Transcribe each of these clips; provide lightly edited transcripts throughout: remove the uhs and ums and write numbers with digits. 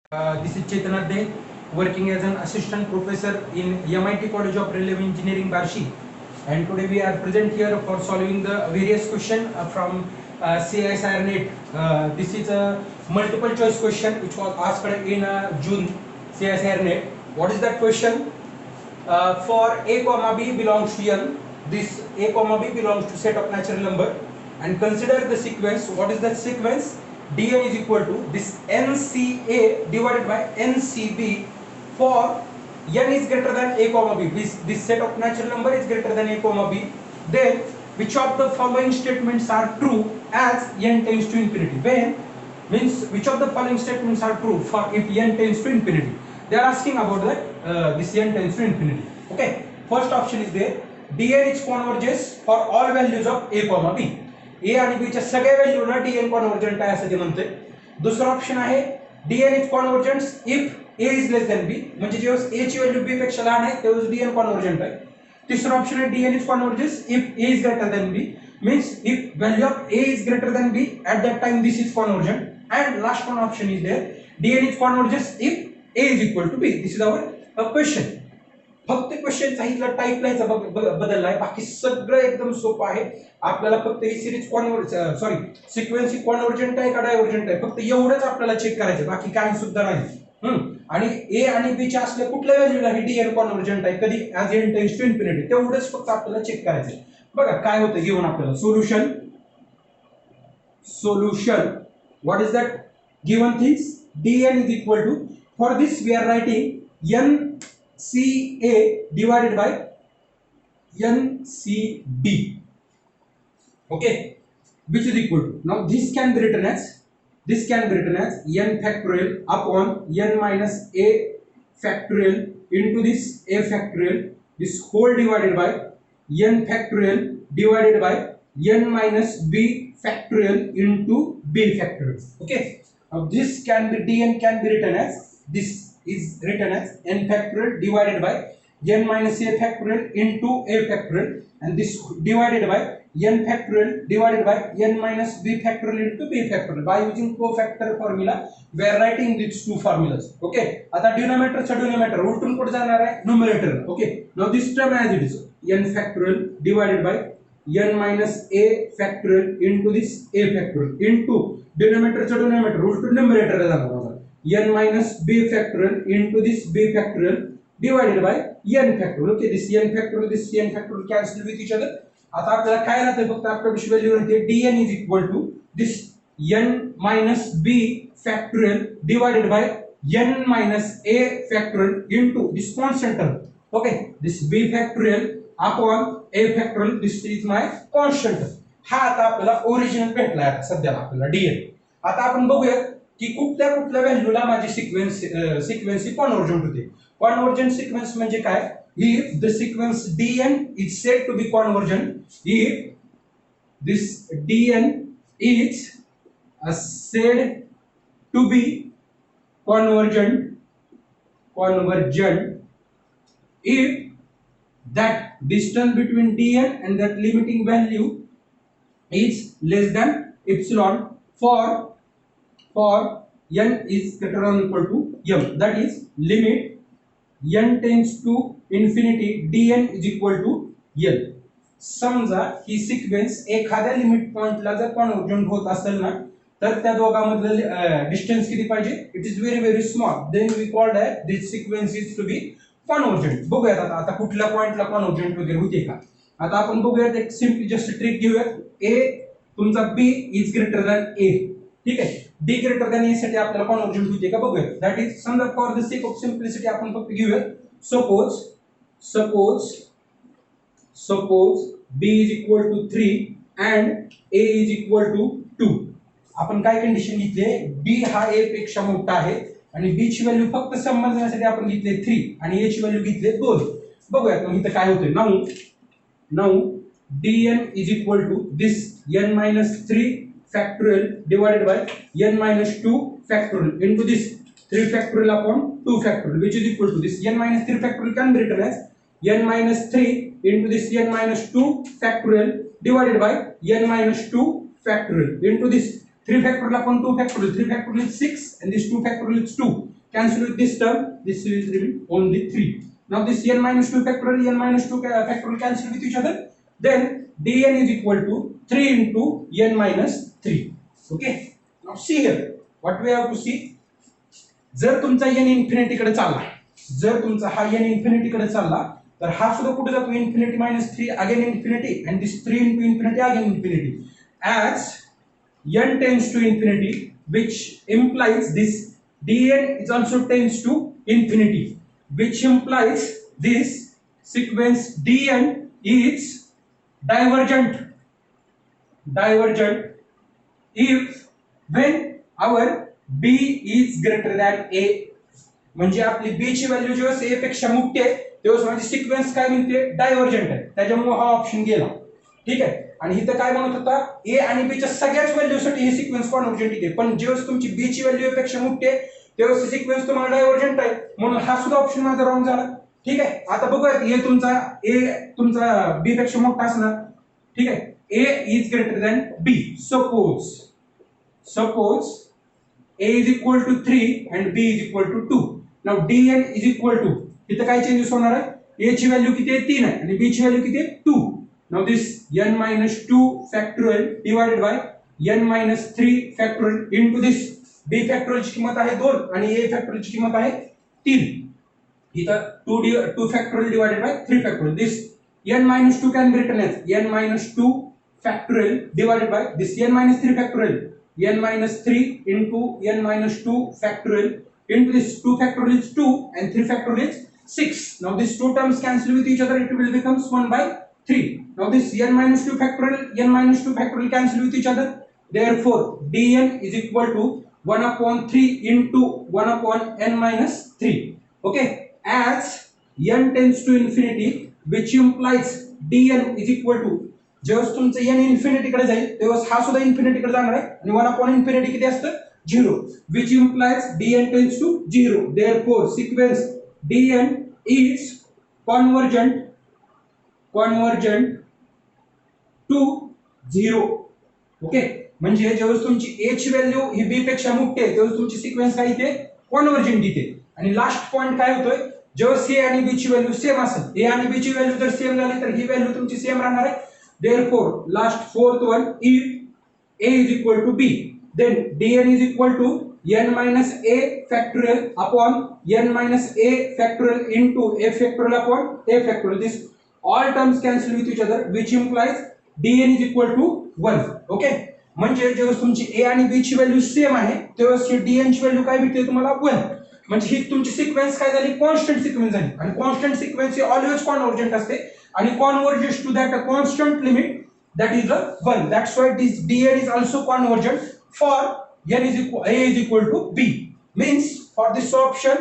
This is Chetan Dey, working as an assistant professor in MIT College of Railway Engineering, Barshi. And today we are present here for solving the various question from CISR NET. This is a multiple choice question which was asked in June CISR NET. What is that question? For a comma b belongs to n, this a comma b belongs to set of natural number, and consider the sequence. What is that sequence? Dn is equal to this nca divided by ncb for n is greater than a comma b. This set of natural number is greater than a comma b. Then which of the following statements are true as n tends to infinity? When means which of the following statements are true for if n tends to infinity? They are asking about that this n tends to infinity. Okay, first option is there, dn is converges for all values of a comma b. a आणि b च्या सगळ्या व्हॅल्यूना dn convergent आहे असं ते म्हणतोय. दुसरा option आहे dn is convergent if a is less than b, म्हणजे जेव्हा a ची व्हॅल्यू b पेक्षा लहान आहे तेव्हा dn कॉन्व्हर्जंट आहे. तिसरा ऑप्शन आहे dn is converges if a is greater than b, means if value of a is greater than b at that time this is convergent. And last one option is there, dn is converges if a is equal to b. This is our question. फक्त question सांगितलं type लायचा बदललाय, बाकी सगळं एकदम सोपं आहे. आपल्याला फक्त ही series sequence ही convergent आहे का डायव्हर्जंट आहे फक्त एवढंच आपल्याला चेक करायचं, बाकी काही सुद्धा नाही. आणि ए आणि बी च्या असल्या कुठल्या व्हॅल्यूला ही डीएन कॉन्व्हर्जंट आहे कधी as n tends to infinity तेवढंच फक्त आपल्याला चेक करायचं. बघा काय होतं घेऊन आपल्याला solution what is that given things dn is equal to, for this we are writing nca divided by ncb, okay, which is equal to, now this can be written as n factorial upon n minus a factorial into this a factorial, this whole divided by n factorial divided by n minus b factorial into b factorial. Okay, now this can be dn can be written as, this is written as n factorial divided by n minus a factorial into a factorial, and this divided by n factorial divided by n minus b factorial into b factorial. By using cofactor formula we are writing these two formulas. Okay, आता denominator चा denominator उलटून कुठे जाणार आहे numerator. Okay, now this term as it is n factorial divided by n minus a factorial into this a factorial into denominator चा denominator उलटून numerator ला जाणार n minus b factorial into this b factorial divided by n factorial. Okay, this n factorial cancel with each other. आता आपल्याला काय राहते फक्त आपल्याला value राहते dn is equal to this n minus b factorial divided by n minus a factorial into this constant term. Okay, this b factorial upon a factorial, this is my constant. हा आता आपल्याला original भेटला आहे सध्याला आपल्याला dn. आता आपण बघूया की कुठल्या व्हॅल्यूला माझी सिक्वेन्स कॉन्व्हर्जंट होते. कॉन्व्हर्जंट सिक्वेन्स म्हणजे काय, if the sequence dn is said to be convergent, if this dn is said to be convergent if that distance between dn and that limiting value is less than epsilon for n is greater than or equal to m, that is limit n tends to infinity dn is equal to l. समजा ही sequence एखाद्या limit पॉइंटला जर convergent होत असेल ना तर त्या दोघांमधलं distance किती पाहिजे, it is very small, then we called that this sequence is to be convergent. बघूयात आता कुठल्या पॉइंटला कॉन्व्हर्जंट वगैरे होते का. आता आपण बघूयात एक सिम्पली जस्ट ट्रिक घेऊयात. ए तुमचा b is greater than a, ठीक आहे, d ग्रेटर दॅन a साठी आपल्याला कॉन्व्हर्जंट होते का बघूयात. दॅट इज समजा for the sake of simplicity आपण फक्त घेऊयात suppose b is equal to 3 and a is equal to 2. आपण काय कंडिशन घेतली, b हा a पेक्षा मोठा आहे आणि b ची व्हॅल्यू फक्त समजण्यासाठी आपण घेतले 3 आणि a ची व्हॅल्यू घेतले 2. बघूयात मग इथं काय होतंय. now dn is equal to this n minus 3 factorial divided by n minus 2 factorial into this 3 factorial upon 2 factorial, which is equal to this n minus 3 factorial can be written as n minus 3 into this n minus 2 factorial divided by n minus 2 factorial into this 3 factorial upon 2 factorial. 3 factorial is 6 and this 2 factorial is 2. cancel with this term, this will remain only 3. Now this n minus 2 factorial, n minus 2 factorial cancel with each other. Then dn is equal to 3 into n minus 3. Okay. Now see here, what we have to see. जर तुमचा n infinity कडे चालला, जर तुमचा हा n infinity कडे चालला, तर हा सुद्धा कुठे जातो infinity minus 3 again infinity and this 3 into infinity again infinity. As n tends to infinity, which implies this dn is also tends to infinity, which implies this sequence dn is divergent if when our b is greater than a. म्हणजे आपली b ची value जेव्हा a पेक्षा मोठी आहे तेव्हा म्हणजे sequence काय म्हणते डायव्हर्जंट आहे, त्याच्यामुळे हा ऑप्शन गेला. ठीक आहे. आणि इथं काय म्हणत होता a आणि b च्या सगळ्याच व्हॅल्यूसाठी हे सिक्वेन्स कॉन्व्हर्जंट आहे, पण जेव्हा तुमची b ची व्हॅल्यू a पेक्षा मोठी आहे तेव्हा सिक्वेन्स तुम्हाला डायव्हर्जंट आहे, म्हणून हा सुद्धा ऑप्शन माझा रॉंग झाला. ठीक आहे. आता बघूया हे तुमचा a तुमचा b पेक्षा मोठा असणार. ठीक आहे. a is greater than b. Suppose a is equal to 3 and b is equal to 2. Now dn is equal to, इथं काय चेंजेस होणार आहे, a ची व्हॅल्यू किती आहे 3 आहे आणि b ची व्हॅल्यू किती आहे 2. Now this n minus 2 factorial divided by n minus 3 factorial into this b factorial ची किंमत आहे 2 आणि a factorial ची किंमत आहे 3. इथं 2 factorial divided by 3 factorial. This n minus 2 can be written as n minus 2 factorial divided by this n minus 3 factorial, n minus 3 into n minus 2 factorial into this 2 factorial is 2 and 3 factorial is 6. Now these two terms cancel with each other, it will becomes 1 by 3. Now this n minus 2 factorial cancel with each other. Therefore dn is equal to 1 upon 3 into 1 upon n minus 3. Okay. As n tends to infinity, which implies dn is equal to, जेव्हा तुमचं n infinity कडे जाईल तेव्हा हा सुद्धा infinity कडे जाणार आहे आणि 1 upon infinity किती असतं 0, which implies dn tends to 0. Therefore sequence dn is convergent to 0. Okay. म्हणजे जेव्हा तुमची a ची व्हॅल्यू ही b पेक्षा मोठी आहे तेव्हा तुमची सिक्वेन्स काय इथे कॉन्व्हर्जंट इथे. आणि लास्ट पॉइंट काय होतोय, जेव्हा c आणि b ची व्हॅल्यू सेम असेल, a आणि b ची व्हॅल्यू जर सेम झाली तर ही व्हॅल्यू तुमची सेम राहणार आहे. Therefore last fourth one, if a is equal to b, then dn is equal to n minus a factorial upon n minus a factorial into a factorial upon a factorial. This all terms cancel with each other, which implies dn is equal to 1. Okay. म्हणजे जेव्हा तुमची a आणि b ची value same आहे तेव्हा dn ची value काय भेटते तुम्हाला 1. म्हणजे ही तुमची सिक्वेन्स काय झाली कॉन्स्टंट सिक्वेन्स झाली आणि कॉन्स्टंट सिक्वेन्स ही ऑलवेज कॉन्व्हर्जंट असते आणि converges to that a constant limit that is a 1. That's why this dn is also convergent for a is equal to b. Means for this option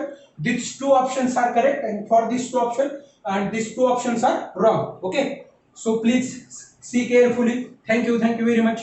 these two options are correct and for this two option and these two options are wrong. Okay. So please see carefully. Thank you very much.